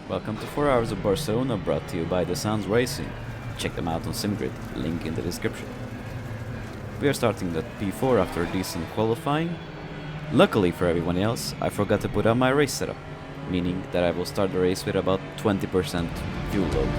Welcome to 4 Hours of Barcelona, brought to you by Dasounds Racing. Check them out on SimGrid, link in the description. We are starting at P4 after a decent qualifying. Luckily for everyone else, I forgot to put on my race setup, meaning that I will start the race with about 20% fuel load.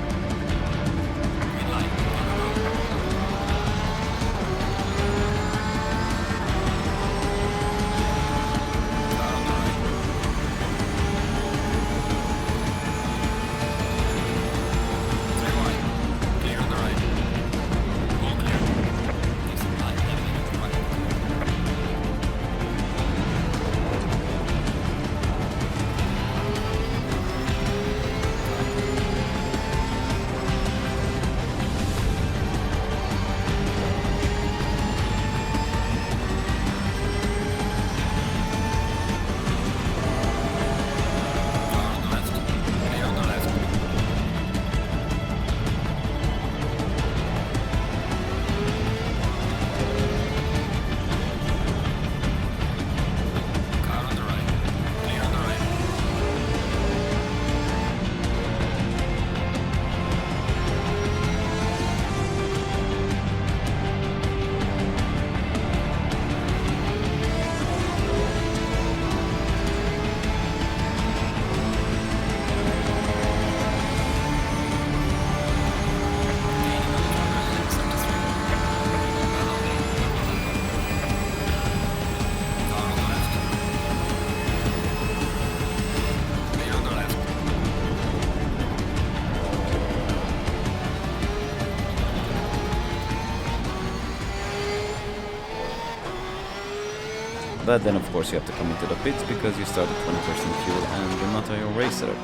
But then of course you have to come into the pits because you start at 20% fuel and you're not on your race setup.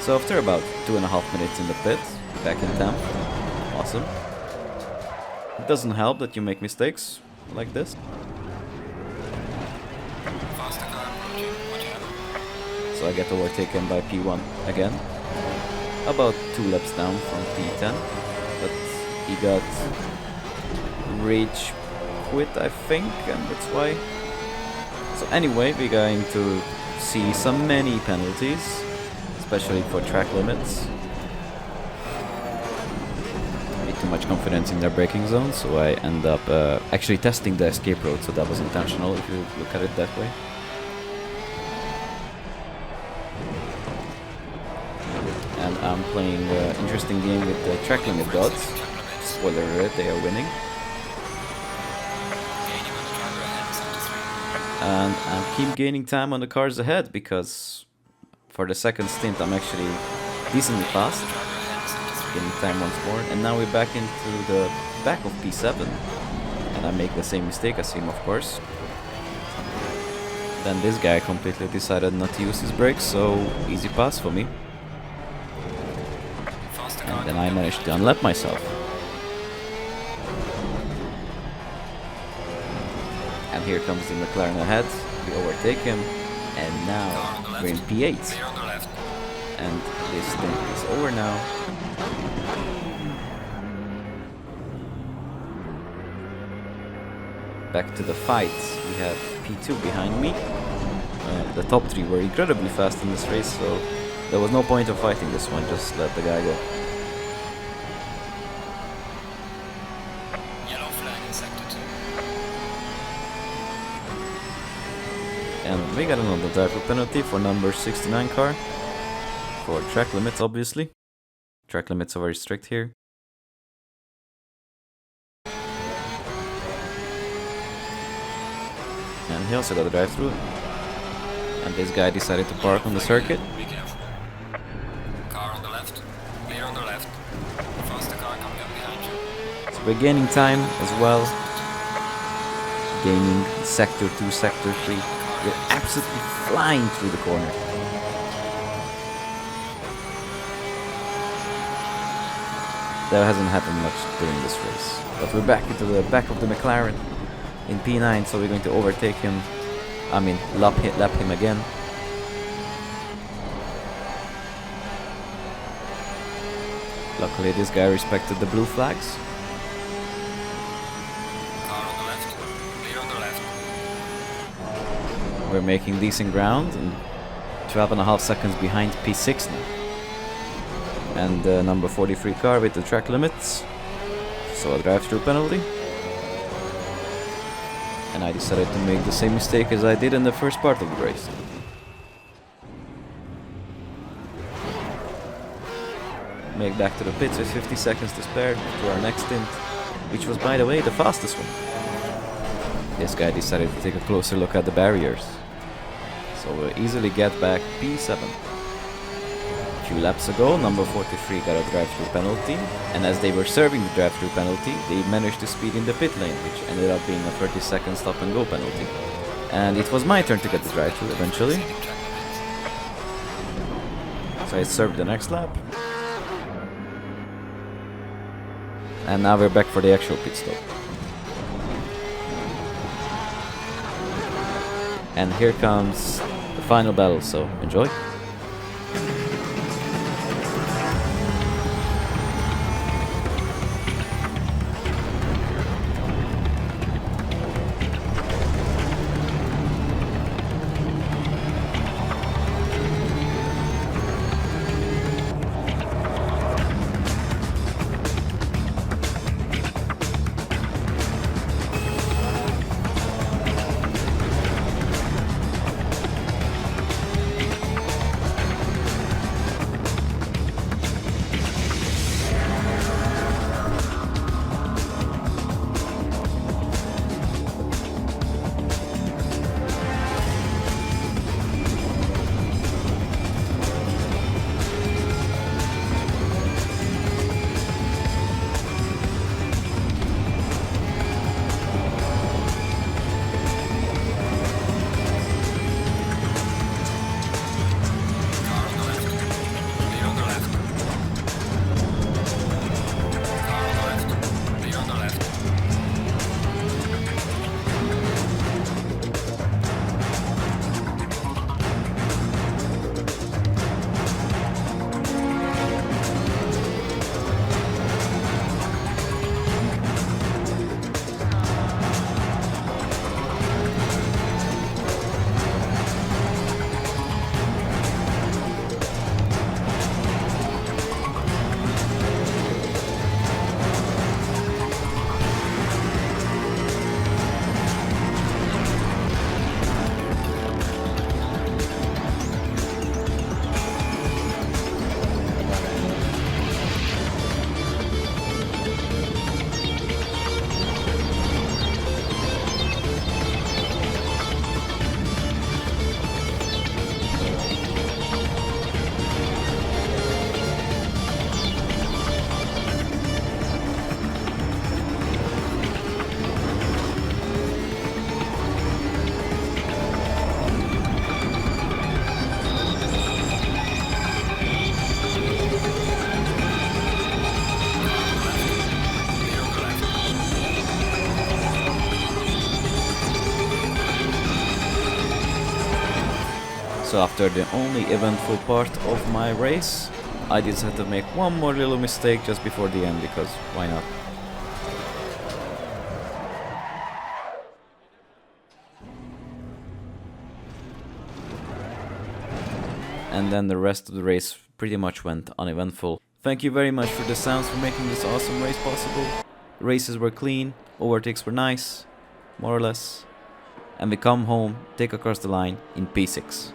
So after about 2.5 minutes in the pit, back in 10th. Awesome. It doesn't help that you make mistakes like this. So I get overtaken by P1 again. About 2 laps down from P10. But he got rage quit, I think, and that's why. So anyway, we're going to see some many penalties, especially for track limits. Way too much confidence in their braking zone, so I end up actually testing the escape road, so that was intentional if you look at it that way. And I'm playing an interesting game with the track limit gods. Spoiler alert, they are winning. And I keep gaining time on the cars ahead because for the second stint I'm actually decently fast. Gaining time once more, and now we're back into the back of P7. And I make the same mistake as him, of course. Then this guy completely decided not to use his brakes, so easy pass for me. And then I managed to unlap myself. And here comes the McLaren ahead, we overtake him, and now we're in P8. And this stint is over now. Back to the fight, we have P2 behind me. The top 3 were incredibly fast in this race, so there was no point of fighting this one, just let the guy go. And we got another driver penalty for number 69 car. For track limits, obviously. Track limits are very strict here. And he also got a drive-through. And this guy decided to park on the circuit. Be careful. Car on the left. Clear on the left. Faster car coming up behind you. So we're gaining time as well. Gaining sector 2, sector 3. We're absolutely flying through the corner. That hasn't happened much during this race. But we're back into the back of the McLaren in P9, so we're going to overtake him. I mean, lap him again. Luckily, this guy respected the blue flags. Car on the left. Clear on the left. We're making decent ground and 12.5 seconds behind P6 now. And number 43 car with the track limits. So a drive-through penalty. And I decided to make the same mistake as I did in the first part of the race. Make back to the pits with 50 seconds to spare to our next stint, which was, by the way, the fastest one. This guy decided to take a closer look at the barriers. So we'll easily get back P7. A few laps ago, number 43 got a drive-through penalty, and as they were serving the drive-through penalty, they managed to speed in the pit lane, which ended up being a 30-second stop-and-go penalty. And it was my turn to get the drive-through eventually. So I served the next lap. And now we're back for the actual pit stop. And here comes the final battle, so enjoy. So after the only eventful part of my race, I decided to make one more little mistake just before the end, because why not? And then the rest of the race pretty much went uneventful. Thank you very much for Dasounds for making this awesome race possible. The races were clean, overtakes were nice, more or less. And we come home, take across the line in P6.